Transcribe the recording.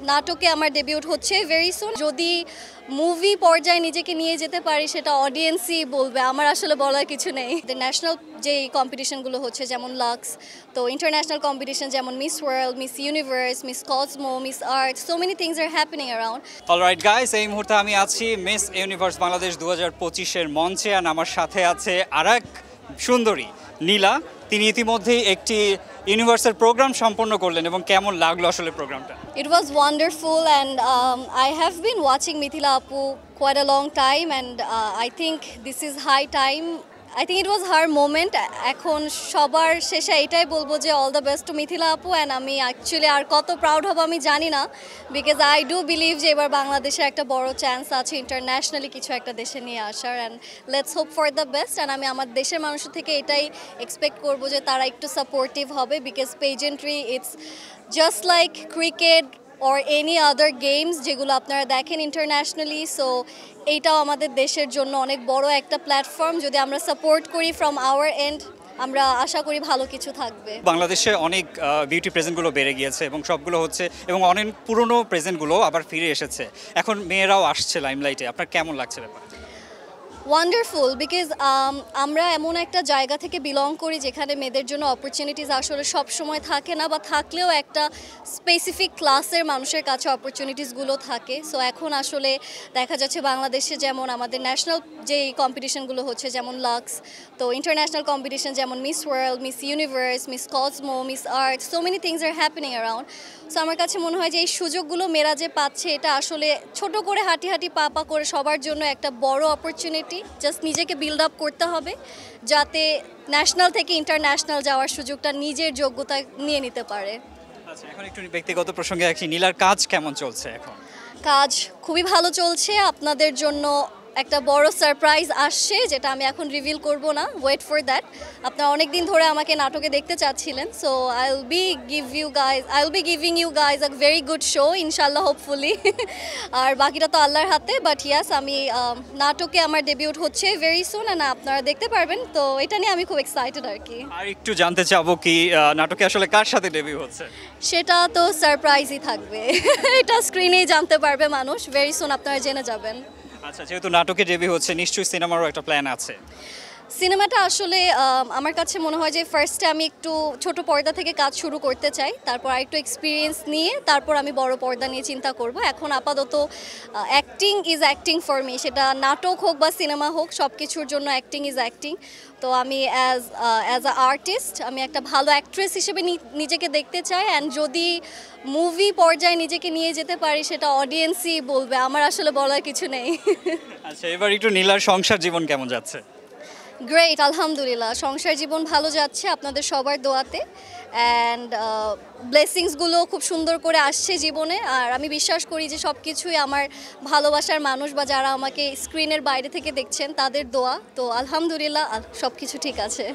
নাটকে আমার ডেবিউট হচ্ছে ভেরি সুন। যদি মুভি পর্যায়ে নিজেকে নিয়ে যেতে পারি সেটা অডিয়েন্সই বলবে, আমার আসলে বলার কিছু নেই। ন্যাশনাল যে কম্পিটিশনগুলো হচ্ছে যেমন লাক্স, তো ইন্টারন্যাশনাল কম্পিটিশন যেমন miss world, miss universe, miss Cosmo, miss earth, so many things are happening around. Alright guys, এই মুহূর্তে আমি আছি মিস ইউনিভার্স বাংলাদেশ 2025-এর মঞ্চে, আর আমার সাথে আছে আরেক সুন্দরী নীলা। তিনি ইতিমধ্যেই একটি ইউনিভার্সের প্রোগ্রাম সম্পন্ন করলেন, এবং কেমন লাগলো আসলে প্রোগ্রামটা? It was wonderful, and I have been watching Mithila Apu quite a long time, and I think this is high time. I think it was her moment. এখন সবার শেষে এটাই বলবো যে all the best to Mithila আপু, and আমি actually আর কত proud হব আমি জানি না, বিকজ আই ডু বিলিভ যে এবার বাংলাদেশের একটা বড় চান্স আছে ইন্টারন্যাশনালি কিছু একটা দেশে নিয়ে আসার, and let's hope for the best. And আমি আমার দেশের মানুষের থেকে এটাই এক্সপেক্ট করবো যে তারা একটু সাপোর্টিভ হবে, because pageantry it's just like cricket or any other games যেগুলো আপনারা দেখেন ইন্টারন্যাশনালি। সো এইটাও আমাদের দেশের জন্য অনেক বড় একটা প্ল্যাটফর্ম, যদি আমরা সাপোর্ট করি ফ্রম আওয়ার এন্ড আমরা আশা করি ভালো কিছু থাকবে। বাংলাদেশে অনেক বিউটি প্রেজেন্টগুলো বেড়ে গিয়েছে, এবং সবগুলো হচ্ছে, এবং অনেক পুরনো প্রেজেন্টগুলো আবার ফিরে এসেছে, এখন মেয়েরাও আসছে লাইমলাইটে। আপনার কেমন লাগছে ব্যাপার? ওয়ান্ডারফুল, বিকজ আমরা এমন একটা জায়গা থেকে বিলং করি যেখানে মেয়েদের জন্য অপরচুনিটিস আসলে সব সময় থাকে না, বা থাকলেও একটা স্পেসিফিক ক্লাসের মানুষের কাছে অপরচুনিটিসগুলো থাকে। সো এখন আসলে দেখা যাচ্ছে বাংলাদেশে যেমন আমাদের ন্যাশনাল যেই কম্পিটিশনগুলো হচ্ছে যেমন লাক্স, তো ইন্টারন্যাশনাল কম্পিটিশন যেমন miss world, miss universe, miss Cosmo, miss earth, so many things are happening around. So আমার কাছে মনে হয় যে এই সুযোগগুলো মেয়েরা যে পাচ্ছে এটা আসলে ছোট করে হাঁটি হাঁটি পা পা করে সবার জন্য একটা বড় অপরচুনিটি। জাস্ট নিজেকে বিল্ড আপ করতে হবে যাতে ন্যাশনাল থেকে ইন্টারন্যাশনাল যাওয়ার সুযোগটা নিজের যোগ্যতা নিয়ে নিতে পারে। আচ্ছা, এখন একটু ব্যক্তিগত প্রসঙ্গে আসি, নীলার কাজ কেমন চলছে এখন? কাজ খুবই ভালো চলছে। আপনাদের জন্য একটা বড় সারপ্রাইজ আসছে যেটা আমি এখন রিভিল করব না, ওয়েট ফর দ্যাট। আপনারা অনেক দিন ধরে আমাকে নাটকে দেখতে চাচ্ছিলেন, so I will be giving you guys a very good show ইনশাল্লাহ, হোপফুলি। আর বাকিটা তো আল্লাহর হাতে, বাট ইয়াস আমি নাটকে আমার ডেবিউট হচ্ছে ভেরি সুন, অ্যান্ড আপনারা দেখতে পারবেন, তো এটা নিয়ে আমি খুব এক্সাইটেড আর কি। আর একটু জানতে চাবো কি নাটকে আসলে কার সাথে ডেবিউ হচ্ছে? সেটা তো সারপ্রাইজই থাকবে, এটা স্ক্রিনেই জানতে পারবে মানুষ, ভেরি সুন আপনারা জেনে যাবেন। আচ্ছা, যেহেতু নাটকে ডেবিউ হচ্ছে, নিশ্চয়ই সিনেমারও একটা প্ল্যান আছে। সিনেমাটা আসলে আমার কাছে মনে হয় যে ফার্স্টে আমি একটু ছোট পর্দা থেকে কাজ শুরু করতে চাই, তারপর আরেকটু এক্সপিরিয়েন্স নিয়ে তারপর আমি বড় পর্দা নিয়ে চিন্তা করব। এখন আপাতত acting is acting for me, সেটা নাটক হোক বা সিনেমা হোক, সব কিছুর জন্য অ্যাক্টিং ইজ অ্যাক্টিং। তো আমি অ্যাজ আ আর্টিস্ট আমি একটা ভালো অ্যাক্ট্রেস হিসেবে নিজেকে দেখতে চাই, অ্যান্ড যদি মুভি পর্যায়ে নিজেকে নিয়ে যেতে পারি সেটা অডিয়েন্সই বলবে, আমার আসলে বলার কিছু নেই। আচ্ছা, এবার একটু নীলার সংসার জীবন কেমন যাচ্ছে? গ্রেট, আলহামদুলিল্লাহ, সংসার জীবন ভালো যাচ্ছে আপনাদের সবার দোয়াতে, অ্যান্ড ব্লেসিংসগুলো খুব সুন্দর করে আসছে জীবনে। আর আমি বিশ্বাস করি যে সব কিছুই আমার ভালোবাসার মানুষ বা যারা আমাকে স্ক্রিনের বাইরে থেকে দেখছেন তাদের দোয়া, তো আলহামদুলিল্লাহ সব কিছু ঠিক আছে।